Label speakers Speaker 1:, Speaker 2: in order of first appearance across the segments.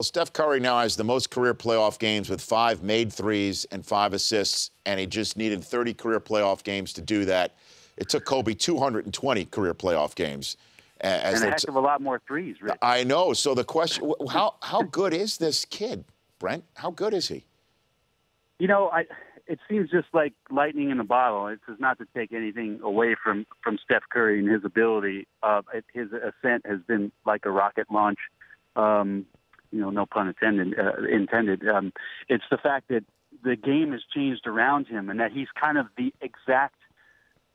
Speaker 1: Steph Curry now has the most career playoff games with 5 made threes and 5 assists, and he just needed 30 career playoff games to do that. It took Kobe 220 career playoff games.
Speaker 2: And a heck of a lot more threes, Rich.
Speaker 1: I know. So the question, how good is this kid, Brent? How good is he?
Speaker 2: You know, it seems just like lightning in a bottle. It's just not to take anything away from Steph Curry and his ability. His ascent has been like a rocket launch. You know, no pun intended. It's the fact that the game has changed around him and that he's kind of the exact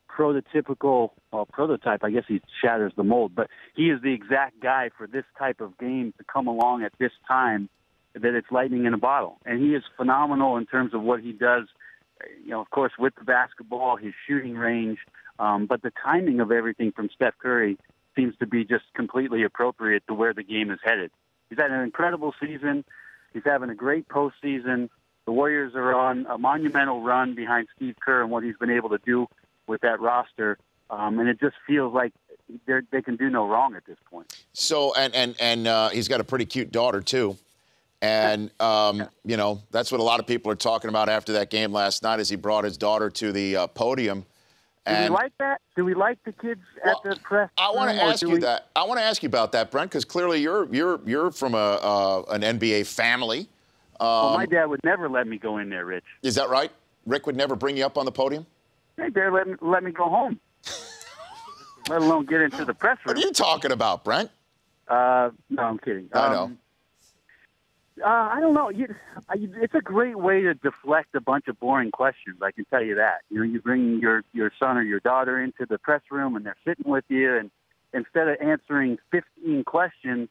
Speaker 2: prototype. I guess he shatters the mold, but he is the exact guy for this type of game to come along at this time, that it's lightning in a bottle. And he is phenomenal in terms of what he does, you know, of course, with the basketball, his shooting range, but the timing of everything from Steph Curry seems to be just completely appropriate to where the game is headed. He's had an incredible season. He's having a great postseason. The Warriors are on a monumental run behind Steve Kerr and what he's been able to do with that roster. And it just feels like they can do no wrong at this point.
Speaker 1: So, and he's got a pretty cute daughter, too. And, you know, that's what a lot of people are talking about after that game last night as he brought his daughter to the podium.
Speaker 2: Do we like that? Do we like the kids at the press?
Speaker 1: I want to ask you that. I want to ask you about that, Brent, because clearly you're from an NBA family.
Speaker 2: Well, my dad would never let me go in there, Rich.
Speaker 1: Is that right? Rick would never bring you up on the podium?
Speaker 2: They dare let me go home, let alone get into the press room.
Speaker 1: What are you talking about, Brent?
Speaker 2: No, I'm kidding.
Speaker 1: I know.
Speaker 2: I don't know. It's a great way to deflect a bunch of boring questions. I can tell you that. You know, you bring your son or your daughter into the press room, and they're sitting with you, and instead of answering 15 questions,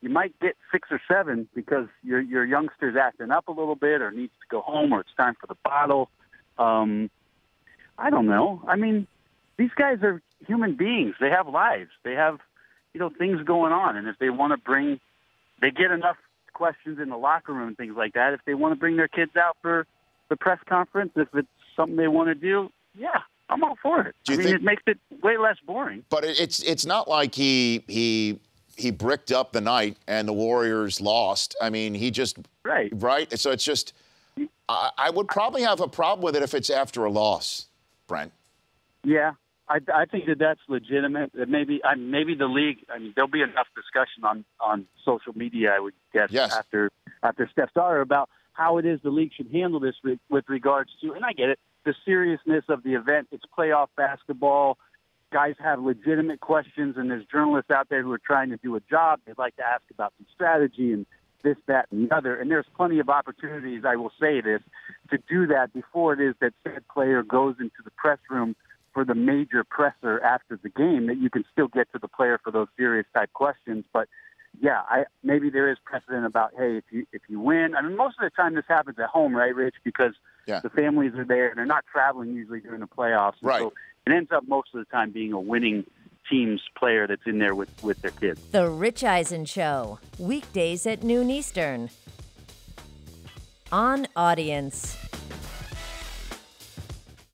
Speaker 2: you might get 6 or 7 because your youngster's acting up a little bit, or needs to go home, or it's time for the bottle. I don't know. I mean, these guys are human beings. They have lives. They have, you know, things going on, and if they want to they get enough questions in the locker room and things like that. If they want to bring their kids out for the press conference, if it's something they want to do, yeah, I'm all for it. I mean, it makes it way less boring.
Speaker 1: But it's not like he bricked up the night and the Warriors lost. I mean, he just right. So it's just I would probably have a problem with it if it's after a loss, Brent.
Speaker 2: Yeah. I think that's legitimate. Maybe the league. I mean, there'll be enough discussion on social media, I would guess, after Steph's daughter about how it is the league should handle this with regards to. And I get it, the seriousness of the event. It's playoff basketball. Guys have legitimate questions, and there's journalists out there who are trying to do a job. They'd like to ask about some strategy and this, that, and the other. And there's plenty of opportunities, I will say this, to do that before it is that said player goes into the press room for the major presser after the game, that you can still get to the player for those serious type questions. But yeah, maybe there is precedent about, hey, if you win. I mean, most of the time this happens at home, right, Rich? Because the families are there and they're not traveling usually during the playoffs.
Speaker 1: Right.
Speaker 2: So it ends up most of the time being a winning team's player that's in there with their kids.
Speaker 3: The Rich Eisen Show, weekdays at noon Eastern on Audience.